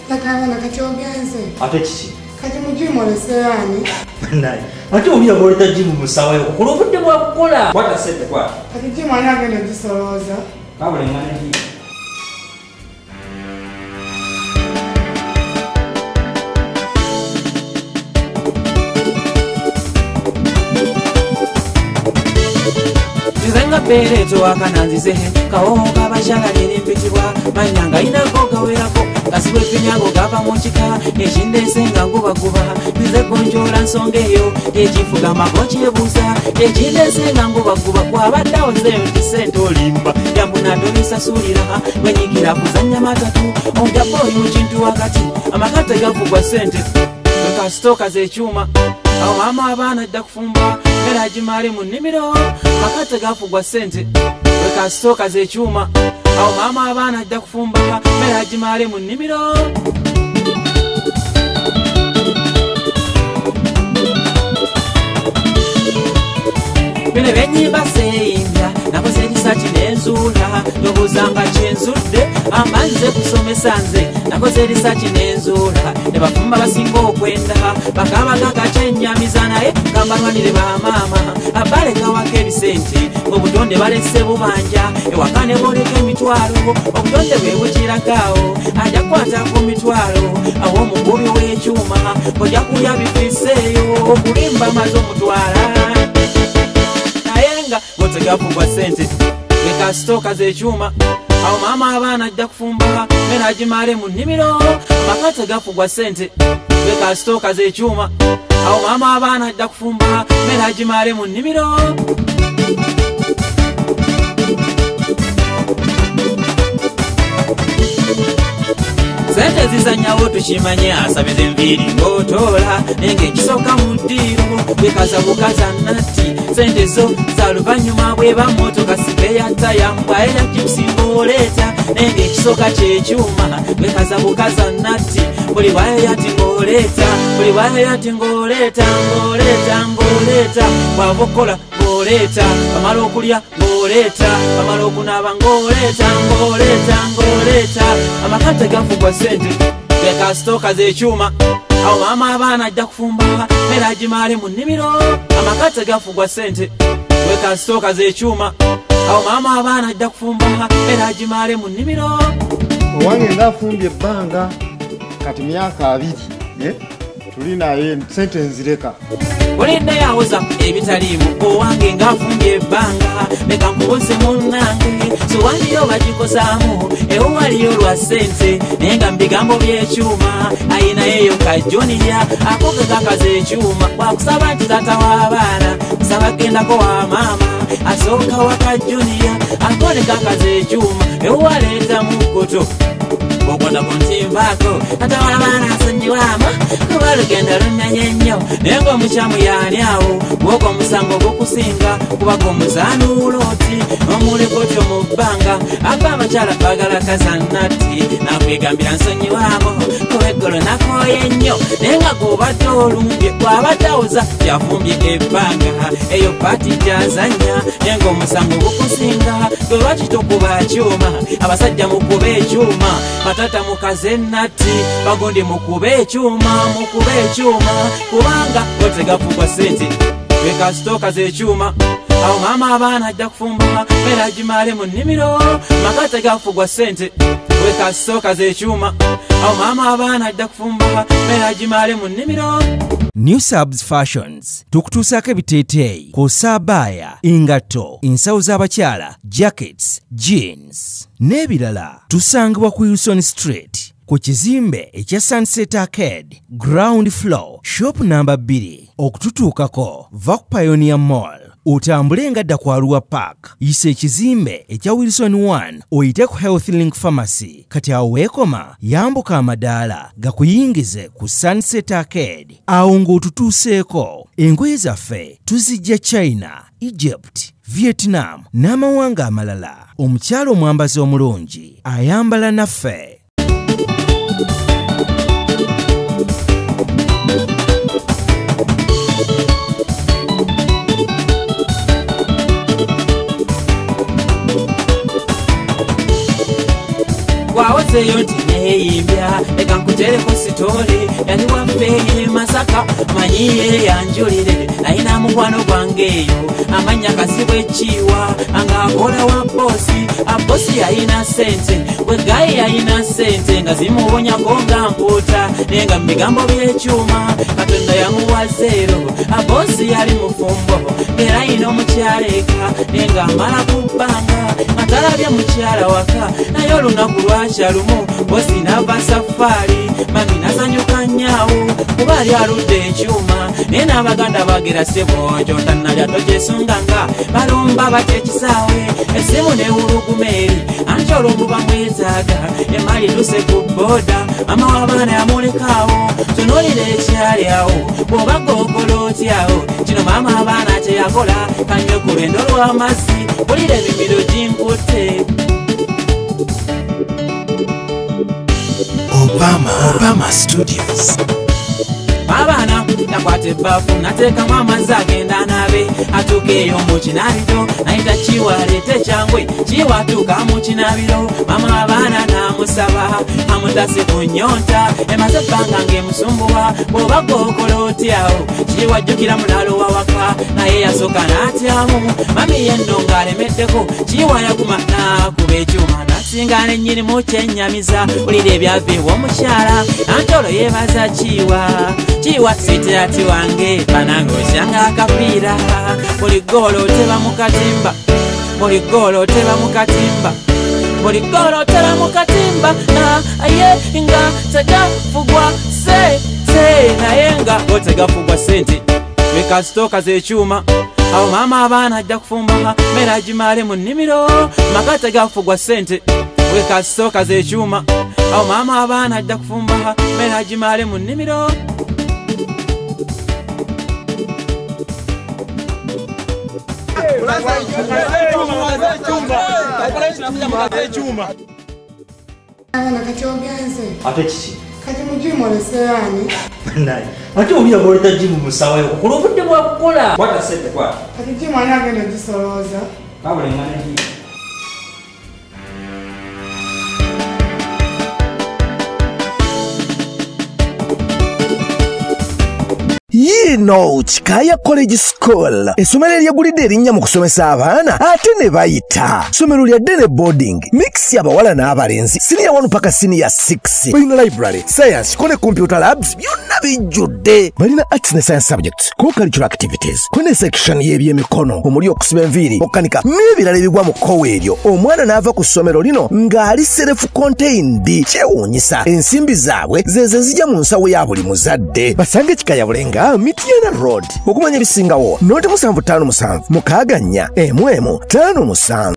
Takabona kachogenze. Ate kiki? Kati mujimo leseyani. Naye. Ate obiya boleta jimu musawa yo kulobudde bwa kukola. Kwata sente kwa. Kati jimu anagenda gisoloza. Kabule ngane ki. Nzenga pereto akananzize kawo kabashala nerimpitibwa manyanga inako gawerako kasibwe finyago gava munchika ekindesenga ngubaguba nze gonjola nsonga eyo ekifuga makochi ebuusa ekindesenga ngubaguba kwabaddawo nzeyo tisente olimba yambuna tobisasulira wenyigira kuzanya matatu onjaba oli mu kintu wakati amakate gavugwa sente kasitoka zekyuma awo mama abaana adda kufumba era gimale mu nnimiro makate gafugwa sente wekasitoka zekyuma awo mama abaana adda kufumba era gimale mu nnimiro bino byenyimba seyimbya nakoze ekisaaki nenzuula tobuzanga kyenzudde amanze kusomesa nze nakoze erisaaki nenzuula ne bafumba basinga okwenda bakabagaga kyenyamiza naye kambalwanire bamaama abaleka waka ebisente obutonde balese bubanja ewaka ne boleka emitwalo obutonde bwe bukiragaawo ajja kukwata ku mitwalo awo omukubi w'ekyuma ojja kulya bifiseeyo okulimba amaze omutwala gotegafugwa sente gekasitoka zekyuma awo mama abaana ajja kufumba mera gimale mu nnimiro makate gafugwa sente gekasitoka zekyuma awo mama abaana ajja kufumba mera gimale mu nnimiro sente zizanyawo tukimanye asabiza enviiri ng'otoola nenge ekisoka mu ddiiro bwekaza bukaza natti sente zo za luvannyuma bweba motoka sibeya taya mbwaera chipusi ng'oleeta nenge ekisoka kyekyuma bwekaza bukaza natti buli bwayeyati ng'oleeta buli bwayeyati ng'oleeta ng'oleeta bwava okukola ng'oleeta bamala okulya ng'oleeta bamala okunaaba ng'oleeta amakate gafugwa sente gekasitoka zekyuma awo mama abaana ajja kufumba mera gimale mu nnimiro amakate gafugwa sente gekasitoka zekyuma awo mama abaana ajja kufumba mera gimale mu nnimiro owange ngaafumbye ebbanga kati myaka 2 tuli naye sente nzireka olidde yawoza ebitaliimu owange ngaafumbye ebbanga leka nkubuze munnange sowandiyo bagikosaamu ewaliyo lwa sente naye nga mu bigambo by'ekyuma ayinayeyo kajuniya akoge kakaza ekyuma wakusaba nti tata w'abaana kusaba gendako wa maama asooka waka juniya akone kakaza ekyuma ewaleeta mu kkoto okwata ku ntimbaako atawala baana asonyiwaama kuba lugendo lunnanye nnyo naye ng'omukyamu yaani awo bw'ogwa omusango gukusinga kubaka omuzaano ulooti n'omulekootyo mu bbanga aba abakyala baagala kazannatti nakwegambira nsonyiwaamo kuba eggolo nakooye nnyo naye nga gw'obadde olumbye bw'abadde awoza yafumbye ebbanga eyo paati gyazannya naye ng'omusango gukusinga gwe lwaki tokuba kyuma abasajja mukuba ekyuma matata mukaze natti bagundi mukube ekyuma kubanga gotegafugwa sente gekasitoka zekyuma awo mama abaana ajja kufumba mera gimale mu nnimiro makate gafugwa sente gekasitoka zekyuma awo mama abaana ajja kufumba mera gimale mu nnimiro New Subs Fashions tukutuusaako ebiteeteeyi kosaabaaya engatto ensawo z'abakyala jackets jeans n'ebirala tusangibwa ku Wilson Street ku kizimbe ekya Sunset Arcade ground floor shop number 2 okututuukako va ku Pioneer Mall otambule ngadda ku Arua Park yisa ekizimbe ekya Wilson 1 oyite ku Health Link Pharmacy kati awo weekoma yambuka amadaala gakuyingize ku Sunset Arcade awo ng'otutuuseeko engoye zaffe tuzijja China, Egypt, Vietnam n'amawanga amalala omukyala omwambazi omulungi ayambala naffe. wawozeyo nti neeyimbya leka nkute waka manyiye yanjulire naina mukwano gwangeyo amanya kasibwe chiwa angakola wa bosi abosi yaina sente wegayi yaina sente nga zimuwonya konga mputa nenga migambo byechuma katonda yamuwa zero abosi yali mufumbo era ino mukyaleka nenga amala kubanga matalabya mukyala waka naye olunaku lwakya lumu bosi nava safari mami nasanyuka nyawo kuba ali aludde ekyuma naye n'abaganda bagira sebo kyotanalya tokyesunganga balumba bakyekisaawe esimu newulugumeeri anti olwombu bamwetaaga emali tuse ku boda mama w'abaana yamulekaawo tunuulira ekyali awo bw'obaga okola otyawo kino maama abaana kyeyakola kanywe ku lwendo lw'amazzi bulira emimiro ginkutte Obama Studios. Abana nakwata ebbafu nateekamu amazzi agenda nabe atuukeeyo mu kinabiro nayita kiwa aleete kyangwe kiwa atuuka mu kinabiro mama abaana n'amusaba amutase ku nnyonta emaze ebbanga ng'emusumbuwa bw'obaga okola otyawo kiwa ajjukira mulaalo wawaka naye yasooka n'atyamu mami yenno ng'alemeddeko kiwa yaguma n'akuba ekyuma nasinga n'ennyinimu kyennyamiza bulira ebyava ew'omukyala antolo yeebaza kiwa site ati wange banange osyanga akapiira buli goolo oteba mu katimba buli goolo oteba mu katimba buli goolo oteba mu katimba naye nga tegafugwa sente naye nga otegafugwa sente wekasitooka z'ekyuma awo maama abaana ajja kufumba mera gimale mu nnimiro maka tegafugwa sente wekasitooka z'ekyuma awo maama abaana ajja kufumba mera gimale mu nnimiro Abana kati ogenze. Ate kiki? Kati mugimolese yani. Naye. Ate obiya boleta jimu musawa yo. Kukola obudde bwa kukola. Kwata sente kwata. Kati gimwani agenda gisolooza. Kabule ngane hii. Yino Chikaya College School essomero eryagulidde erinnya mu kusomesa abaana ate ne bayita ssomero lya ddene boarding mix y'abawala n'abalenzi senior 1 paka senior 6 balina library science ko ne computer labs byonna bijjudde balina arts ne science subjects co-curricular activities ko ne section y'ebyemikono omuli okusiba enviiri okukanika n'ebirala ebigwa mu kkowe eryo omwana n'ava ku ssomero lino ng'ali self contained kyewuunyisa ensimbi zaabwe zeze zijja mu nsawo ya buli muzadde basange Chikaya Bulenga Mitiana Road okumanya bisingawo noti 757 mukaganya 1 5 7